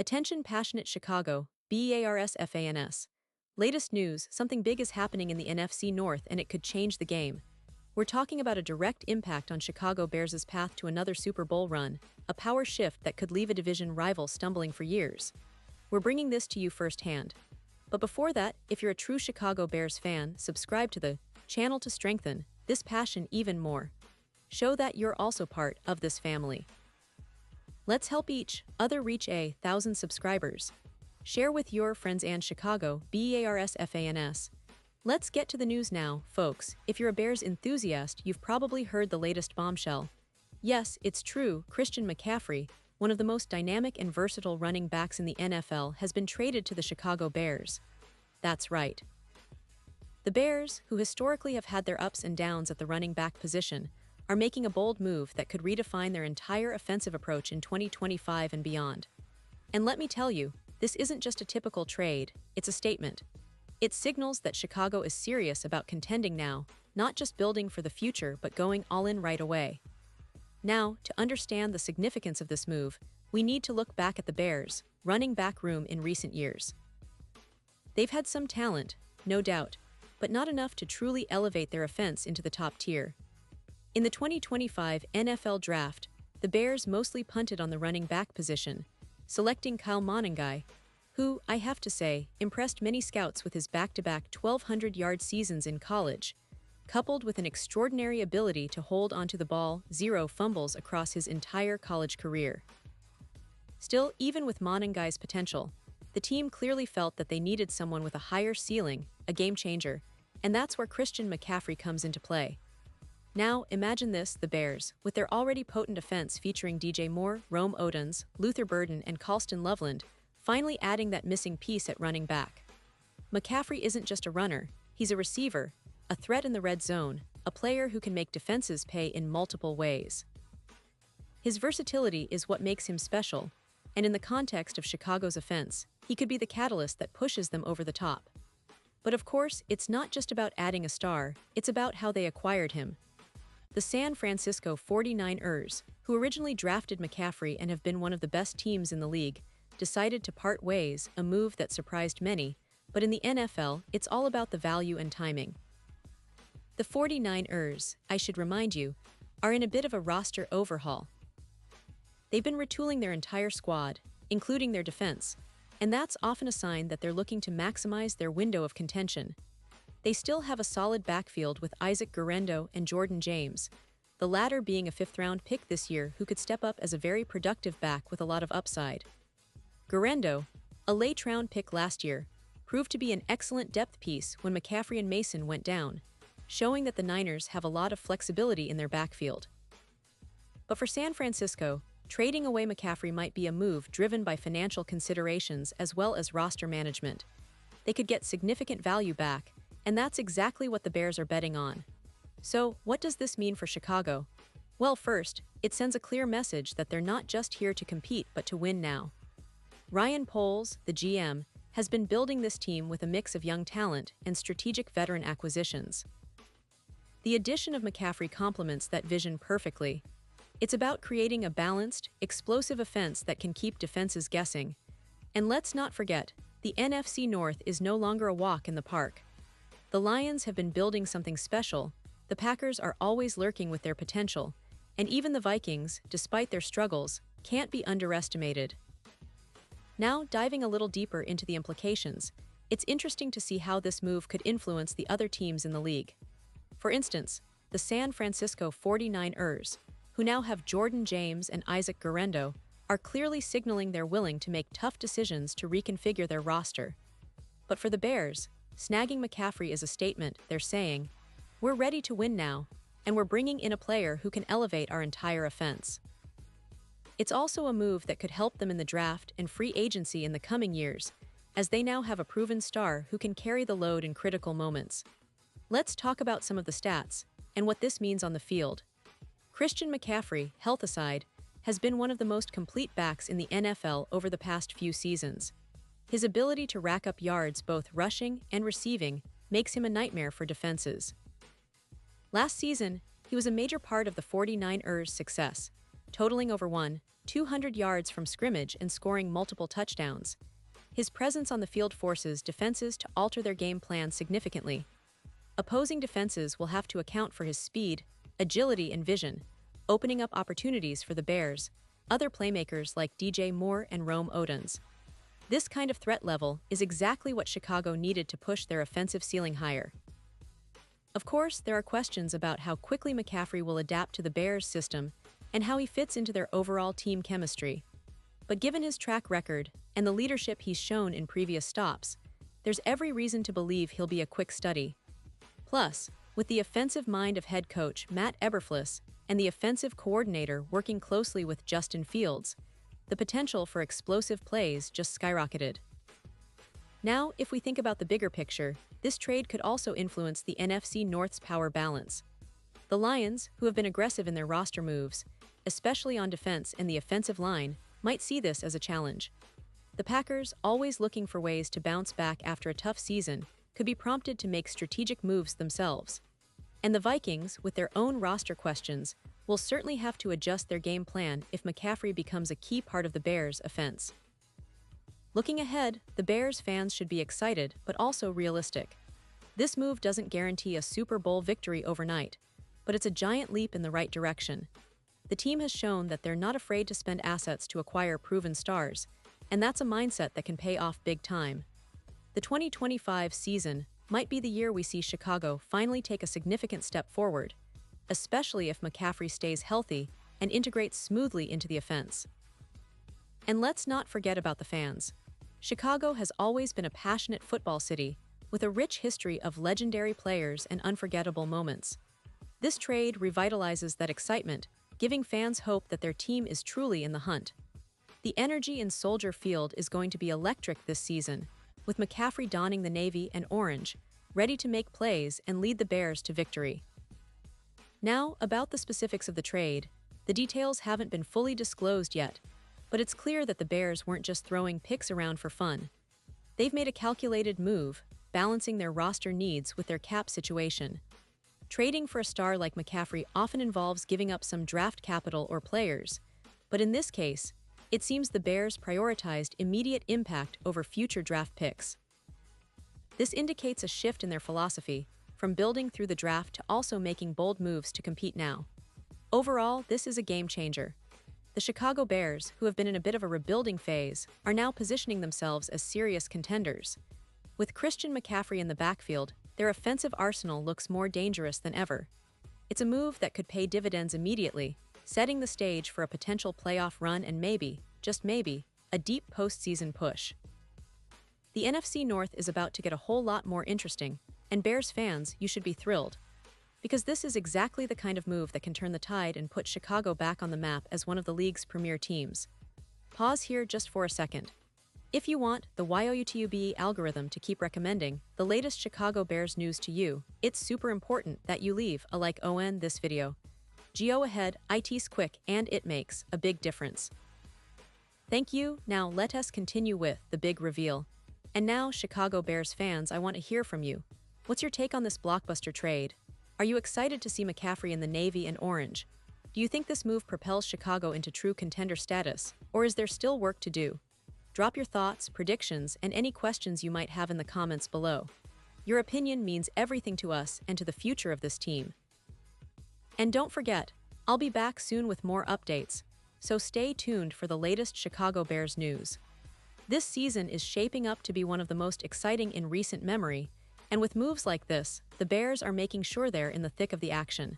Attention passionate Chicago, Bears fans. Latest news, something big is happening in the NFC North and it could change the game. We're talking about a direct impact on Chicago Bears' path to another Super Bowl run, a power shift that could leave a division rival stumbling for years. We're bringing this to you firsthand. But before that, if you're a true Chicago Bears fan, subscribe to the channel to strengthen this passion even more. Show that you're also part of this family. Let's help each other reach 1,000 subscribers. Share with your friends and Chicago Bears fans. Let's get to the news now, folks. If you're a Bears enthusiast, you've probably heard the latest bombshell. Yes, it's true, Christian McCaffrey, one of the most dynamic and versatile running backs in the NFL, has been traded to the Chicago Bears. That's right. The Bears, who historically have had their ups and downs at the running back position, are making a bold move that could redefine their entire offensive approach in 2025 and beyond. And let me tell you, this isn't just a typical trade, it's a statement. It signals that Chicago is serious about contending now, not just building for the future but going all in right away. Now, to understand the significance of this move, we need to look back at the Bears' running back room in recent years. They've had some talent, no doubt, but not enough to truly elevate their offense into the top tier. In the 2025 NFL Draft, the Bears mostly punted on the running back position, selecting Kyle Monangai, who, I have to say, impressed many scouts with his back-to-back 1,200-yard seasons in college, coupled with an extraordinary ability to hold onto the ball, 0 fumbles across his entire college career. Still, even with Monangai's potential, the team clearly felt that they needed someone with a higher ceiling, a game changer, and that's where Christian McCaffrey comes into play. Now, imagine this, the Bears, with their already potent offense featuring DJ Moore, Rome Odunze, Luther Burden, and Colston Loveland, finally adding that missing piece at running back. McCaffrey isn't just a runner, he's a receiver, a threat in the red zone, a player who can make defenses pay in multiple ways. His versatility is what makes him special, and in the context of Chicago's offense, he could be the catalyst that pushes them over the top. But of course, it's not just about adding a star, it's about how they acquired him. The San Francisco 49ers, who originally drafted McCaffrey and have been one of the best teams in the league, decided to part ways, a move that surprised many, but in the NFL, it's all about the value and timing. The 49ers, I should remind you, are in a bit of a roster overhaul. They've been retooling their entire squad, including their defense, and that's often a sign that they're looking to maximize their window of contention. They still have a solid backfield with Isaac Guerendo and Jordan James, the latter being a 5th-round pick this year who could step up as a very productive back with a lot of upside. Guerendo, a late-round pick last year, proved to be an excellent depth piece when McCaffrey and Mason went down, showing that the Niners have a lot of flexibility in their backfield. But for San Francisco, trading away McCaffrey might be a move driven by financial considerations as well as roster management. They could get significant value back, and that's exactly what the Bears are betting on. So, what does this mean for Chicago? Well, first, it sends a clear message that they're not just here to compete but to win now. Ryan Poles, the GM, has been building this team with a mix of young talent and strategic veteran acquisitions. The addition of McCaffrey complements that vision perfectly. It's about creating a balanced, explosive offense that can keep defenses guessing. And let's not forget, the NFC North is no longer a walk in the park. The Lions have been building something special, the Packers are always lurking with their potential, and even the Vikings, despite their struggles, can't be underestimated. Now, diving a little deeper into the implications, it's interesting to see how this move could influence the other teams in the league. For instance, the San Francisco 49ers, who now have Jordan James and Isaac Guerendo, are clearly signaling they're willing to make tough decisions to reconfigure their roster. But for the Bears, snagging McCaffrey is a statement. They're saying, "We're ready to win now, and we're bringing in a player who can elevate our entire offense." It's also a move that could help them in the draft and free agency in the coming years, as they now have a proven star who can carry the load in critical moments. Let's talk about some of the stats and what this means on the field. Christian McCaffrey, health aside, has been one of the most complete backs in the NFL over the past few seasons. His ability to rack up yards both rushing and receiving makes him a nightmare for defenses. Last season, he was a major part of the 49ers' success, totaling over 200 yards from scrimmage and scoring multiple touchdowns. His presence on the field forces defenses to alter their game plan significantly. Opposing defenses will have to account for his speed, agility, and vision, opening up opportunities for the Bears, other playmakers like DJ Moore and Rome Odins. This kind of threat level is exactly what Chicago needed to push their offensive ceiling higher. Of course, there are questions about how quickly McCaffrey will adapt to the Bears' system and how he fits into their overall team chemistry. But given his track record and the leadership he's shown in previous stops, there's every reason to believe he'll be a quick study. Plus, with the offensive mind of head coach Matt Eberflus and the offensive coordinator working closely with Justin Fields, the potential for explosive plays just skyrocketed. Now, if we think about the bigger picture, this trade could also influence the NFC North's power balance. The Lions, who have been aggressive in their roster moves, especially on defense and the offensive line, might see this as a challenge. The Packers, always looking for ways to bounce back after a tough season, could be prompted to make strategic moves themselves. And the Vikings, with their own roster questions, will certainly have to adjust their game plan if McCaffrey becomes a key part of the Bears' offense. Looking ahead, the Bears fans should be excited but also realistic. This move doesn't guarantee a Super Bowl victory overnight, but it's a giant leap in the right direction. The team has shown that they're not afraid to spend assets to acquire proven stars, and that's a mindset that can pay off big time. The 2025 season might be the year we see Chicago finally take a significant step forward, especially if McCaffrey stays healthy and integrates smoothly into the offense. And let's not forget about the fans. Chicago has always been a passionate football city, with a rich history of legendary players and unforgettable moments. This trade revitalizes that excitement, giving fans hope that their team is truly in the hunt. The energy in Soldier Field is going to be electric this season, with McCaffrey donning the navy and orange, ready to make plays and lead the Bears to victory. Now, about the specifics of the trade, the details haven't been fully disclosed yet, but it's clear that the Bears weren't just throwing picks around for fun. They've made a calculated move, balancing their roster needs with their cap situation. Trading for a star like McCaffrey often involves giving up some draft capital or players, but in this case, it seems the Bears prioritized immediate impact over future draft picks. This indicates a shift in their philosophy, from building through the draft to also making bold moves to compete now. Overall, this is a game changer. The Chicago Bears, who have been in a bit of a rebuilding phase, are now positioning themselves as serious contenders. With Christian McCaffrey in the backfield, their offensive arsenal looks more dangerous than ever. It's a move that could pay dividends immediately, setting the stage for a potential playoff run and maybe, just maybe, a deep postseason push. The NFC North is about to get a whole lot more interesting, and Bears fans, you should be thrilled. Because this is exactly the kind of move that can turn the tide and put Chicago back on the map as one of the league's premier teams. Pause here just for a second. If you want the YouTube algorithm to keep recommending the latest Chicago Bears news to you, it's super important that you leave a like on this video. Go ahead, it's quick and it makes a big difference. Thank you. Now let us continue with the big reveal. And now, Chicago Bears fans, I want to hear from you. What's your take on this blockbuster trade? Are you excited to see McCaffrey in the navy and orange? Do you think this move propels Chicago into true contender status, or is there still work to do? Drop your thoughts, predictions, and any questions you might have in the comments below. Your opinion means everything to us and to the future of this team. And don't forget, I'll be back soon with more updates, so stay tuned for the latest Chicago Bears news. This season is shaping up to be one of the most exciting in recent memory, and with moves like this, the Bears are making sure they're in the thick of the action.